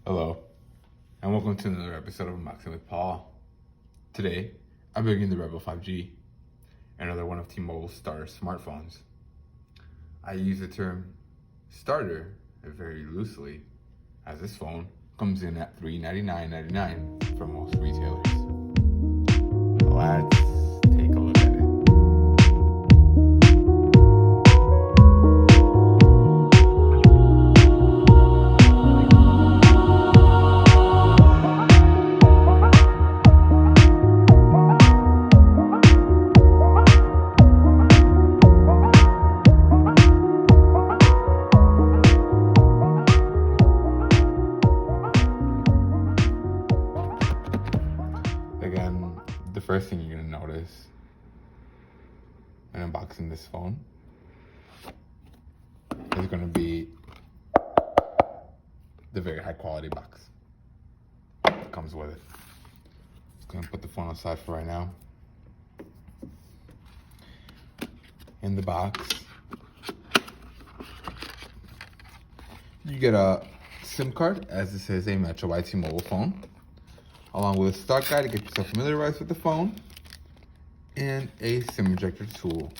Hello, and welcome to another episode of Unboxing with Paul. Today, I'm bringing the Revvl 5G, another one of T-Mobile's starter smartphones. I use the term starter very loosely, as this phone comes in at $399.99 from most retailers. Let's take a look at it. Again, the first thing you're gonna notice when unboxing this phone is gonna be the very high quality box that comes with it. Just gonna put the phone aside for right now. In the box, you get a SIM card, as this is a Metro by T-Mobile phone, along with a stock guide to get yourself familiarized with the phone, and a SIM ejector tool.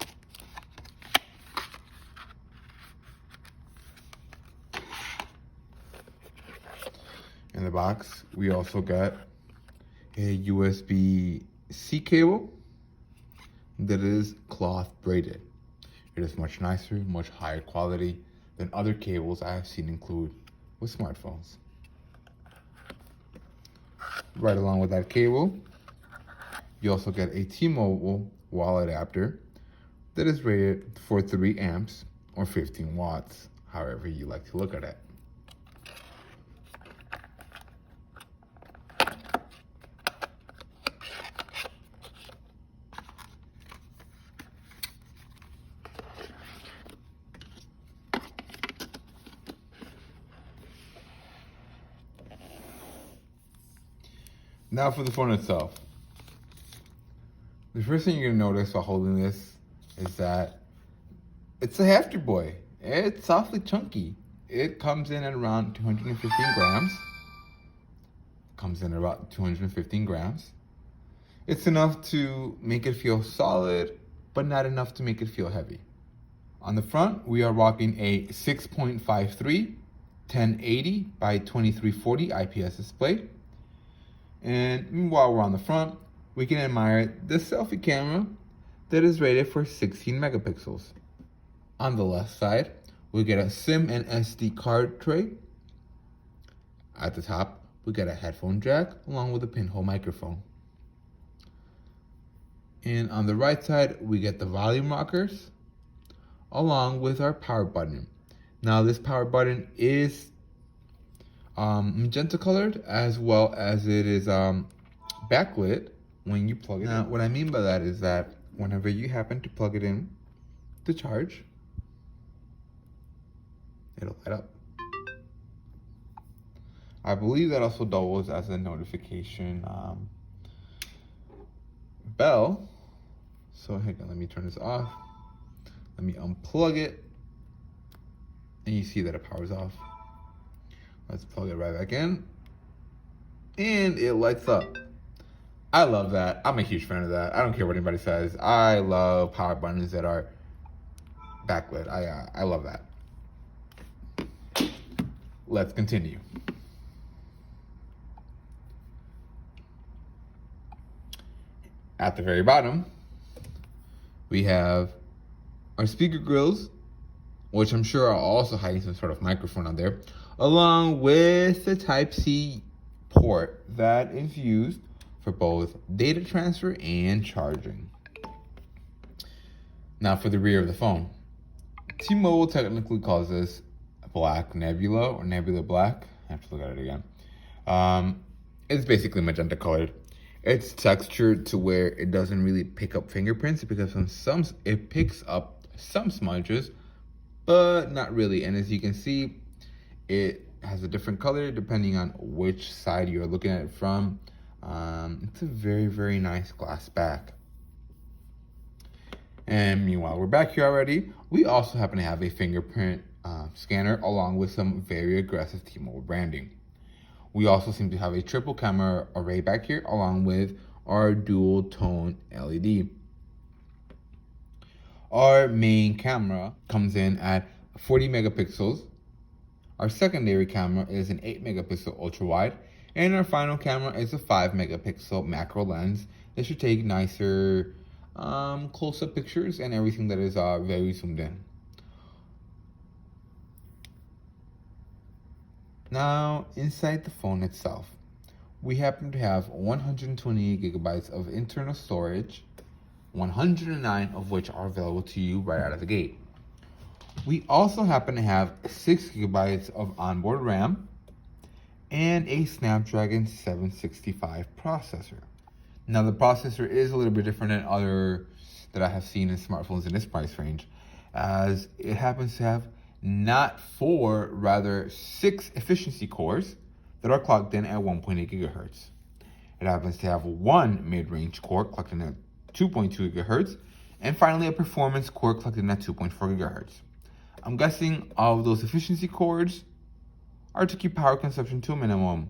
In the box, we also got a USB-C cable that is cloth braided. It is much nicer, much higher quality than other cables I have seen include with smartphones. Right along with that cable, you also get a T-Mobile wall adapter that is rated for 3 amps or 15 watts, however you like to look at it. Now for the phone itself. The first thing you're gonna notice while holding this is that it's a hefty boy. It's softly chunky. It comes in at around 215 grams. It's enough to make it feel solid, but not enough to make it feel heavy. On the front, we are rocking a 6.53 1080 by 2340 IPS display. And while we're on the front, we can admire the selfie camera that is rated for 16 megapixels. On the left side, we get a SIM and SD card tray. At the top, we get a headphone jack along with a pinhole microphone. And on the right side, we get the volume rockers along with our power button. Now this power button is magenta colored, as well as it is backlit when you plug it in. Now, what I mean by that is that whenever you happen to plug it in to charge, it'll light up. I believe that also doubles as a notification bell. So hang on, let me turn this off. Let me unplug it. And you see that it powers off. Let's plug it right back in. And it lights up. I love that. I'm a huge fan of that. I don't care what anybody says. I love power buttons that are backlit. I love that. Let's continue. At the very bottom, we have our speaker grills, which I'm sure are also hiding some sort of microphone on there, along with the Type-C port that is used for both data transfer and charging. Now for the rear of the phone. T-Mobile technically calls this Black Nebula or Nebula Black. I have to look at it again. It's basically magenta colored. It's textured to where it doesn't really pick up fingerprints. It picks up some smudges, but not really. And as you can see, it has a different color depending on which side you're looking at it from. It's a very, very nice glass back. And meanwhile, we're back here already. We also happen to have a fingerprint scanner along with some very aggressive T-Mobile branding. We also seem to have a triple camera array back here along with our dual tone LED. Our main camera comes in at 40 megapixels. Our secondary camera is an 8 megapixel ultra wide, and our final camera is a 5 megapixel macro lens that should take nicer close-up pictures and everything that is very zoomed in. Now, inside the phone itself, we happen to have 128 gigabytes of internal storage, 109 of which are available to you right out of the gate. We also happen to have 6 gigabytes of onboard RAM and a Snapdragon 765 processor. Now, the processor is a little bit different than other that I have seen in smartphones in this price range, as it happens to have not 4, rather 6 efficiency cores that are clocked in at 1.8 gigahertz. It happens to have 1 mid-range core clocked in at 2.2 gigahertz, and finally a performance core clocked in at 2.4 gigahertz. I'm guessing all of those efficiency cores are to keep power consumption to a minimum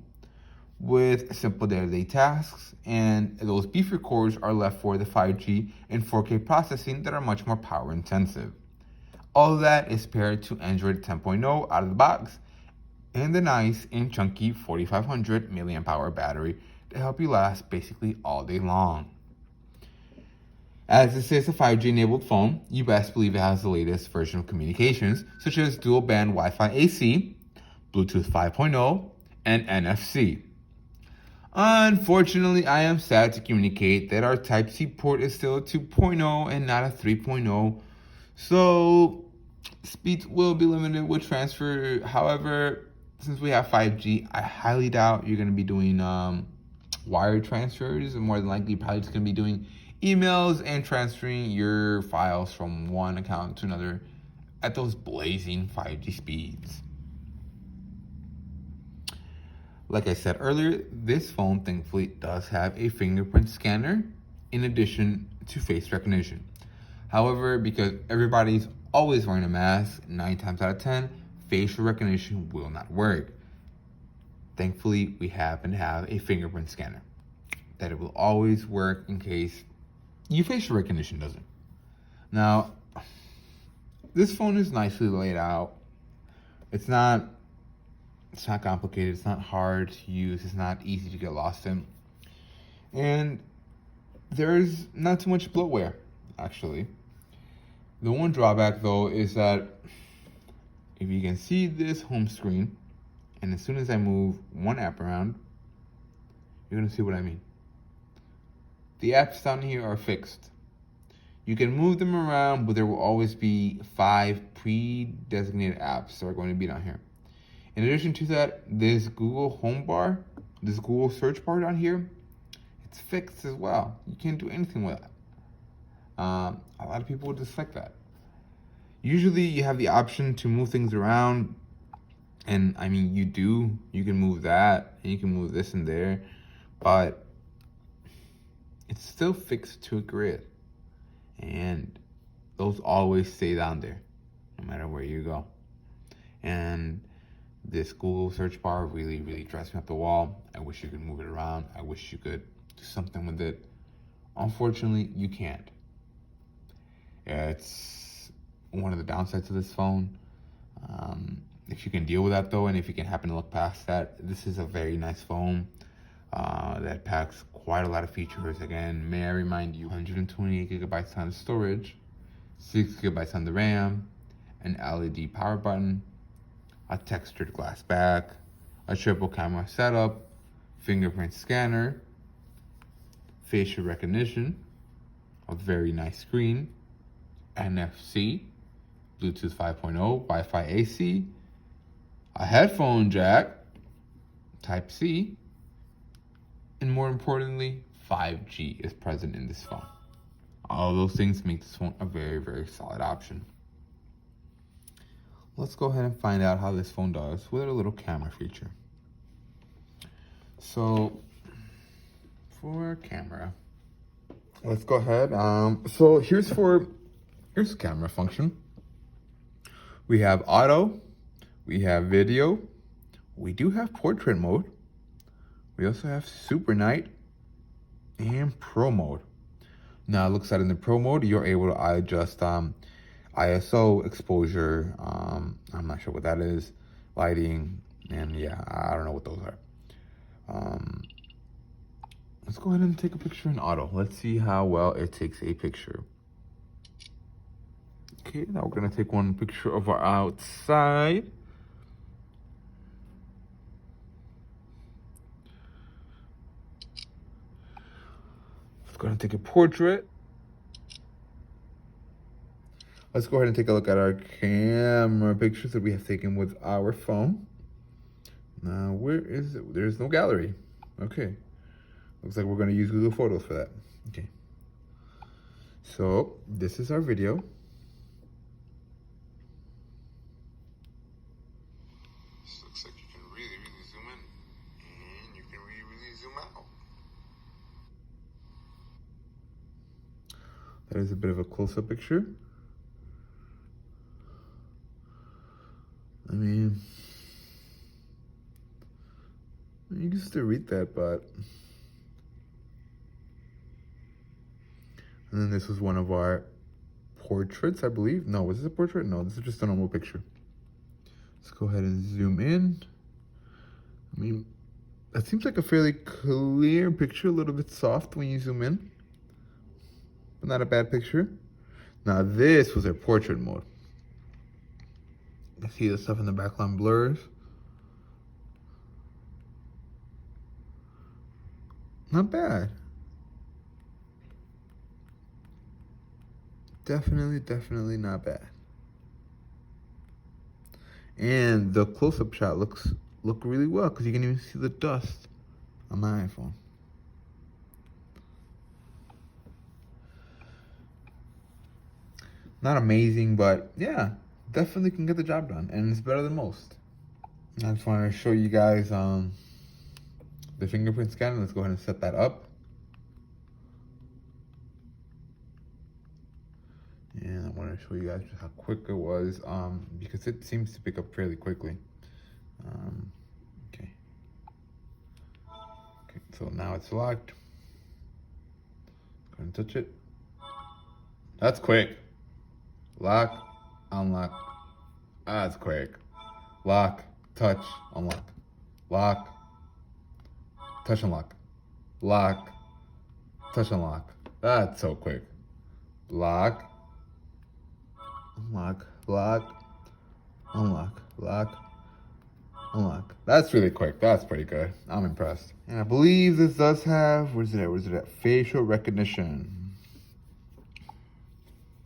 with simple day-to-day tasks, and those beefier cores are left for the 5G and 4K processing that are much more power intensive. All of that is paired to Android 10.0 out of the box and the nice and chunky 4500 milliamp hour battery to help you last basically all day long. As this is a 5G enabled phone, you best believe it has the latest version of communications such as dual band Wi-Fi AC, Bluetooth 5.0, and NFC. Unfortunately, I am sad to communicate that our Type-C port is still a 2.0 and not a 3.0, so speeds will be limited with transfer. However, since we have 5G, I highly doubt you're going to be doing wire transfers, and more than likely you're probably just going to be doing emails and transferring your files from one account to another at those blazing 5G speeds. Like I said earlier, this phone thankfully does have a fingerprint scanner in addition to face recognition. However, because everybody's always wearing a mask, 9 times out of 10, facial recognition will not work. Thankfully, we happen to have a fingerprint scanner that it will always work in case your facial recognition doesn't. Now, this phone is nicely laid out. It's not complicated. It's not hard to use. It's not easy to get lost in. And there's not too much bloatware, actually. The one drawback, though, is that if you can see this home screen, and as soon as I move one app around, you're going to see what I mean. The apps down here are fixed. You can move them around, but there will always be 5 pre-designated apps that are going to be down here. In addition to that, this Google home bar, this Google search bar down here, it's fixed as well. You can't do anything with it. A lot of people would dislike that. Usually you have the option to move things around, and I mean you can move that, and you can move this and there, but it's still fixed to a grid, and those always stay down there no matter where you go. And this Google search bar really drives me up the wall. I wish you could move it around. I wish you could do something with it. Unfortunately, you can't. It's one of the downsides of this phone. If you can deal with that though, and if you can happen to look past that, this is a very nice phone that packs quite a lot of features. Again, may I remind you, 128 gigabytes on the storage, 6 gigabytes on the RAM, an LED power button, a textured glass back, a triple camera setup, fingerprint scanner, facial recognition, a very nice screen, NFC, Bluetooth 5.0, Wi-Fi AC, a headphone jack, Type-C, and more importantly, 5G is present in this phone. All those things make this phone a very solid option. Let's go ahead and find out how this phone does with a little camera feature. So, for camera, let's go ahead. So here's camera function. We have auto, we have video, we do have portrait mode, We also have Super Night and Pro Mode. Now it looks like in the Pro Mode, you're able to adjust ISO, exposure, I'm not sure what that is, lighting, and yeah, I don't know what those are. Let's go ahead and take a picture in auto. Let's see how well it takes a picture. Okay, now we're gonna take one picture of our outside. Let's go ahead and take a portrait. Let's go ahead and take a look at our camera pictures that we have taken with our phone. Now, where is it? There's no gallery. Okay. Looks like we're going to use Google Photos for that. Okay. So, this is our video. This looks like you can really, really zoom in. And you can really, really zoom out. That is a bit of a close-up picture. I mean, you can still read that, but... And then this was one of our portraits, I believe. No, was this a portrait? No, this is just a normal picture. Let's go ahead and zoom in. I mean, that seems like a fairly clear picture, a little bit soft when you zoom in. But not a bad picture. Now this was our portrait mode. You can see the stuff in the background blurs. Not bad. Definitely not bad. And the close-up shot look really well because you can even see the dust on my iPhone. Not amazing, but yeah, definitely can get the job done, and it's better than most. I just want to show you guys the fingerprint scanner. Let's go ahead and set that up. And I want to show you guys just how quick it was, because it seems to pick up fairly quickly. Okay, so now it's locked. Go ahead and touch it. That's quick. Lock, unlock. That's quick. Lock, touch, unlock. Lock, touch, unlock. Lock, touch, unlock. That's so quick. Lock, unlock, lock, unlock, lock, unlock. That's really quick. That's pretty good. I'm impressed. And I believe this does have, where's it at? Facial recognition.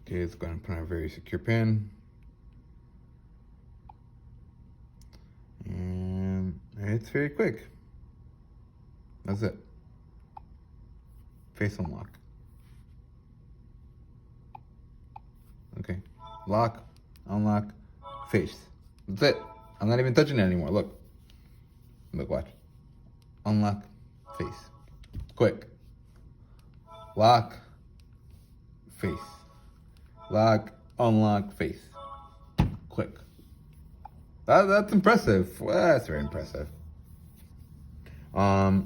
Okay, it's going to put in a very secure pin. And it's very quick. That's it. Face unlock. Okay. Lock, unlock, face. That's it. I'm not even touching it anymore. Look. Look, watch. Unlock, face. Quick. Lock, face. Lock, unlock, face. Quick. That's impressive. Well, that's very impressive. I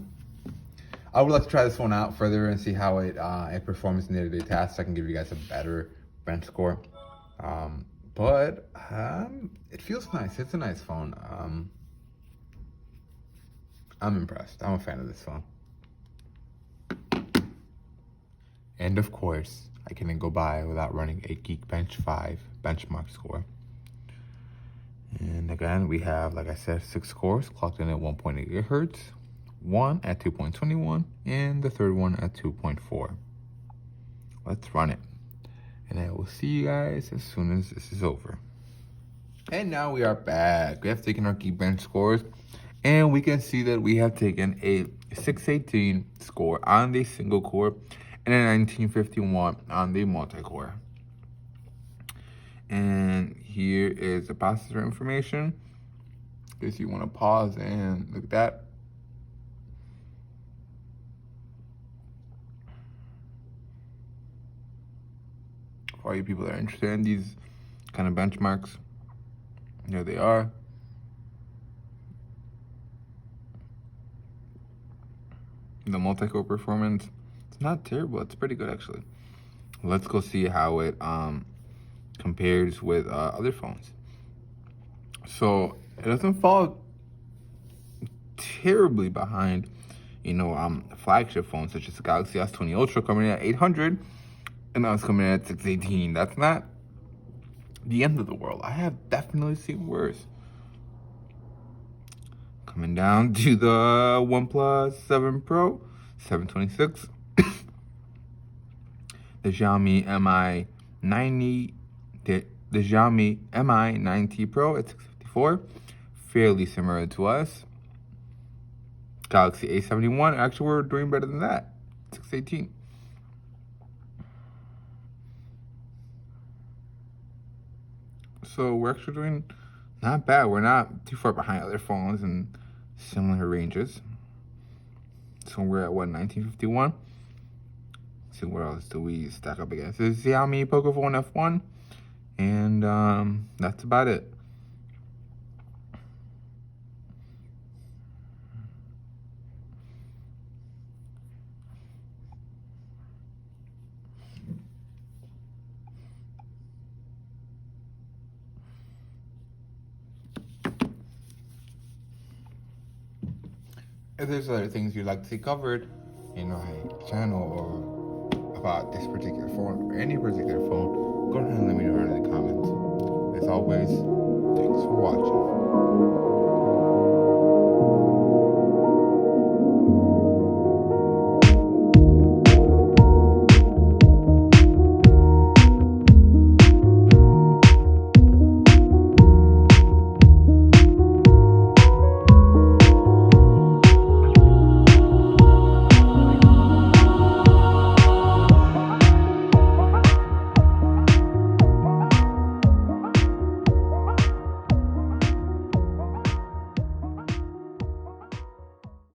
would like to try this one out further and see how it performs in day-to-day tasks. I can give you guys a better bench score. But it feels nice. It's a nice phone. I'm impressed. I'm a fan of this phone. And of course, I couldn't go by without running a Geekbench 5 benchmark score. And again, we have, like I said, 6 scores clocked in at 1.8 gigahertz, one at 2.21, and the third one at 2.4. Let's run it. And I will see you guys as soon as this is over. And now we are back. We have taken our Geekbench scores, and we can see that we have taken a 618 score on the single core and a 1951 on the multi-core. And here is the processor information. In case you want to pause and look at that. For all you people that are interested in these kind of benchmarks, here they are. the multi-core performance, it's not terrible. It's pretty good, actually. Let's go see how it compares with other phones. So it doesn't fall terribly behind, flagship phones such as the Galaxy S20 Ultra coming in at 800, and now it's coming in at 618. That's not the end of the world. I have definitely seen worse. Coming down to the OnePlus 7 Pro, 726. The Xiaomi Mi 90, the Xiaomi Mi 9T Pro at 654, fairly similar to us. Galaxy A71, actually we're doing better than that, 618. So we're actually doing not bad. We're not too far behind other phones in similar ranges. So we're at what, 1951? See, what else do we stack up against? This is Xiaomi Pocophone F1, and that's about it. If there's other things you'd like to see covered in my channel or about this particular phone or any particular phone, go ahead and let me know in the comments. As always, thanks for watching.